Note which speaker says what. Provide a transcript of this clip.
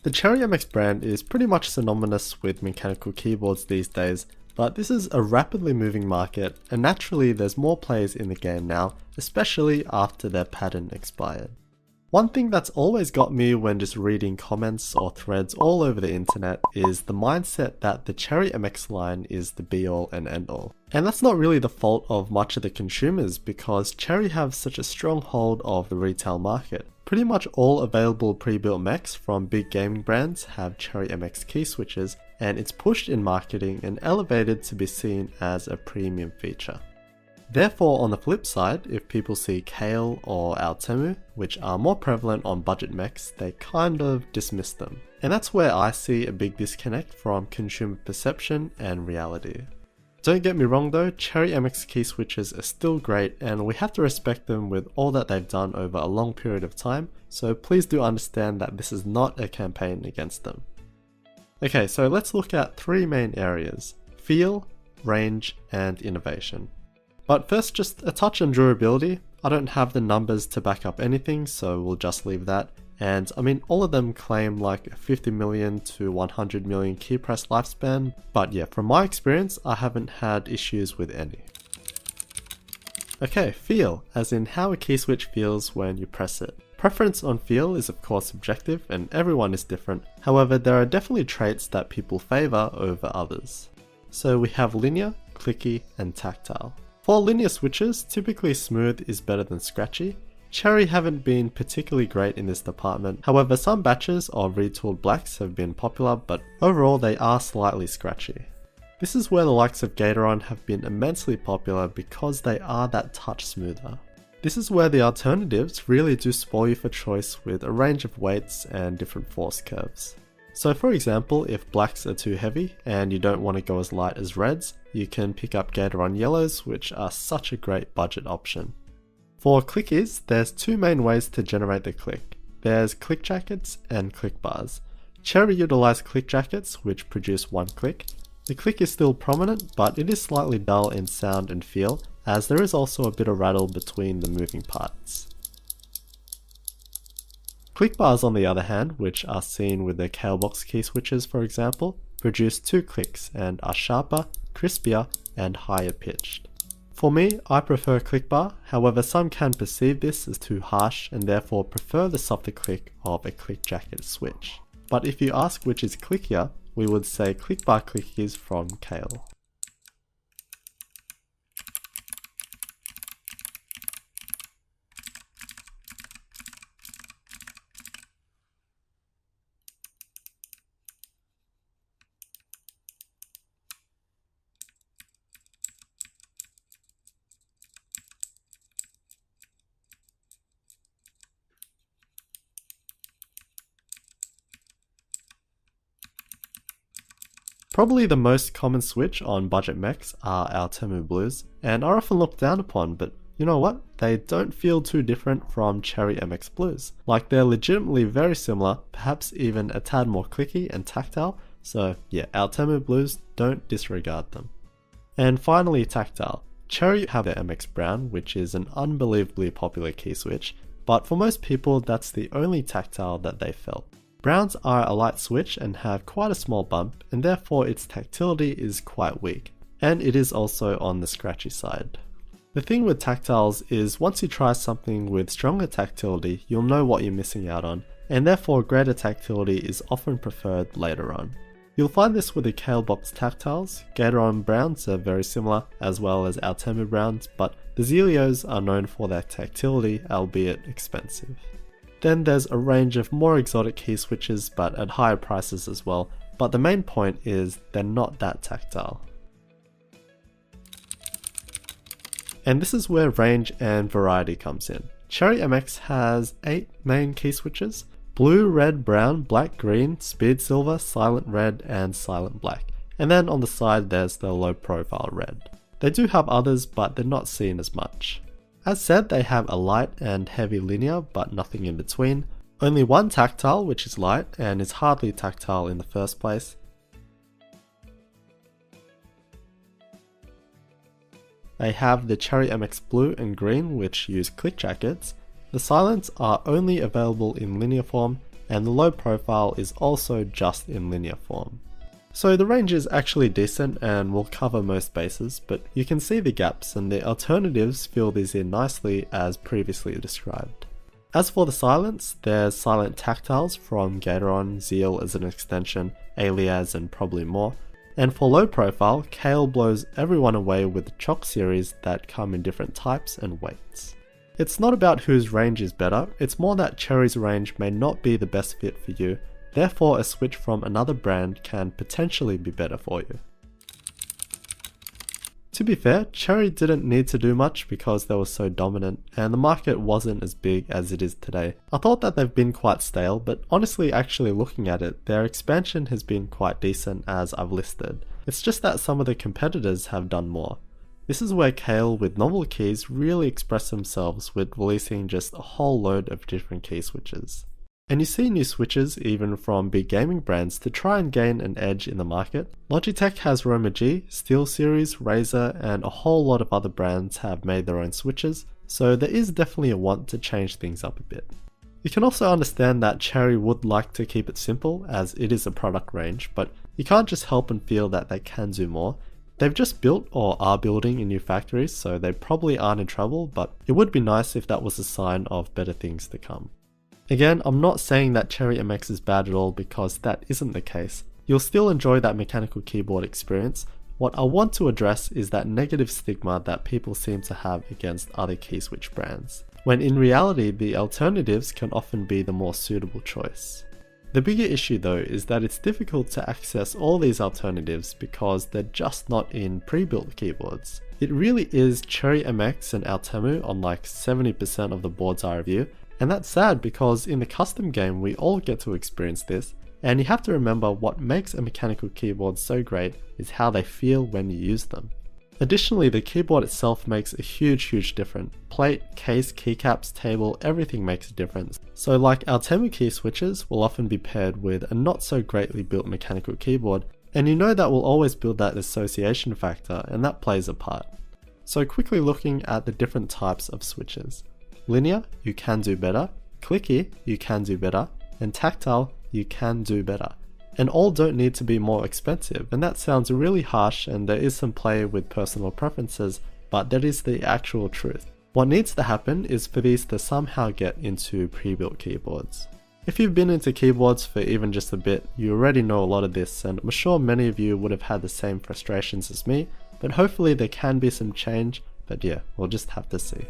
Speaker 1: The Cherry MX brand is pretty much synonymous with mechanical keyboards these days, but this is a rapidly moving market, and naturally there's more players in the game now, especially after their patent expired. One thing that's always got me when just reading comments or threads all over the internet is the mindset that the Cherry MX line is the be all and end all. And that's not really the fault of much of the consumers, because Cherry have such a strong hold of the retail market. Pretty much all available pre-built mechs from big gaming brands have Cherry MX key switches, and it's pushed in marketing and elevated to be seen as a premium feature. Therefore, on the flip side, if people see Kale or Altemu, which are more prevalent on budget mechs, they kind of dismiss them. And that's where I see a big disconnect from consumer perception and reality. Don't get me wrong though, Cherry MX key switches are still great, and we have to respect them with all that they've done over a long period of time, so please do understand that this is not a campaign against them. Okay, so let's look at three main areas: feel, range, and innovation. But first, just a touch on durability. I don't have the numbers to back up anything, so we'll just leave that. And I mean, all of them claim like a 50 million to 100 million key press lifespan, but yeah, from my experience, I haven't had issues with any. Okay, feel, as in how a key switch feels when you press it. Preference on feel is of course subjective, and everyone is different. However, there are definitely traits that people favor over others. So we have linear, clicky, and tactile. For linear switches, typically smooth is better than scratchy. Cherry haven't been particularly great in this department, however some batches of retooled blacks have been popular, but overall they are slightly scratchy. This is where the likes of Gateron have been immensely popular because they are that touch smoother. This is where the alternatives really do spoil you for choice with a range of weights and different force curves. So for example, if blacks are too heavy and you don't want to go as light as reds, you can pick up Gateron yellows, which are such a great budget option. For clickies, there's two main ways to generate the click. There's click jackets and click bars. Cherry utilize click jackets, which produce one click. The click is still prominent, but it is slightly dull in sound and feel, as there is also a bit of rattle between the moving parts. Click bars on the other hand, which are seen with the Kalebox key switches for example, produce two clicks and are sharper, crispier, and higher pitched. For me, I prefer click bar, however some can perceive this as too harsh and therefore prefer the softer click of a click jacket switch. But if you ask which is clickier, we would say click bar clickies from Kale. Probably the most common switch on budget mechs are Altemu blues, and are often looked down upon, but you know what? They don't feel too different from Cherry MX blues. Like, they're legitimately very similar, perhaps even a tad more clicky and tactile, so yeah, Altemu blues, don't disregard them. And finally, tactile. Cherry have their MX brown, which is an unbelievably popular key switch, but for most people that's the only tactile that they felt. Browns are a light switch and have quite a small bump, and therefore its tactility is quite weak, and it is also on the scratchy side. The thing with tactiles is once you try something with stronger tactility, you'll know what you're missing out on, and therefore greater tactility is often preferred later on. You'll find this with the Kalebox tactiles. Gateron browns are very similar, as well as Altemu browns, but the Zelios are known for their tactility, albeit expensive. Then there's a range of more exotic key switches, but at higher prices as well, but the main point is they're not that tactile. And this is where range and variety comes in. Cherry MX has 8 main key switches: blue, red, brown, black, green, speed silver, silent red, and silent black. And then on the side there's the low profile red. They do have others, but they're not seen as much. As said, they have a light and heavy linear, but nothing in between. Only one tactile, which is light, and is hardly tactile in the first place. They have the Cherry MX Blue and Green, which use click jackets. The silents are only available in linear form, and the low profile is also just in linear form. So the range is actually decent and will cover most bases, but you can see the gaps and the alternatives fill these in nicely as previously described. As for the silence, there's silent tactiles from Gateron, Zeal as an extension, Alias and probably more. And for low profile, Kale blows everyone away with the Choc series that come in different types and weights. It's not about whose range is better, it's more that Cherry's range may not be the best fit for you, therefore a switch from another brand can potentially be better for you. To be fair, Cherry didn't need to do much because they were so dominant, and the market wasn't as big as it is today. I thought that they've been quite stale, but honestly actually looking at it, their expansion has been quite decent as I've listed. It's just that some of the competitors have done more. This is where Kale with novel keys really express themselves with releasing just a whole load of different key switches. And you see new switches even from big gaming brands to try and gain an edge in the market. Logitech has Roma G, SteelSeries, Razer, and a whole lot of other brands have made their own switches, so there is definitely a want to change things up a bit. You can also understand that Cherry would like to keep it simple as it is a product range, but you can't just help and feel that they can do more. They've just built or are building in new factories, so they probably aren't in trouble, but it would be nice if that was a sign of better things to come. Again, I'm not saying that Cherry MX is bad at all because that isn't the case. You'll still enjoy that mechanical keyboard experience. What I want to address is that negative stigma that people seem to have against other key switch brands, when in reality the alternatives can often be the more suitable choice. The bigger issue though is that it's difficult to access all these alternatives because they're just not in pre-built keyboards. It really is Cherry MX and Altemu on like 70% of the boards I review, and that's sad because in the custom game we all get to experience this, and you have to remember what makes a mechanical keyboard so great is how they feel when you use them. Additionally, the keyboard itself makes a huge difference. Plate, case, keycaps, table, everything makes a difference. So like Altemu key switches will often be paired with a not so greatly built mechanical keyboard, and you know that will always build that association factor, and that plays a part. So quickly looking at the different types of switches. Linear, you can do better. Clicky, you can do better. And tactile, you can do better. And all don't need to be more expensive, and that sounds really harsh and there is some play with personal preferences, but that is the actual truth. What needs to happen is for these to somehow get into pre-built keyboards. If you've been into keyboards for even just a bit, you already know a lot of this, and I'm sure many of you would have had the same frustrations as me, but hopefully there can be some change, but yeah, we'll just have to see.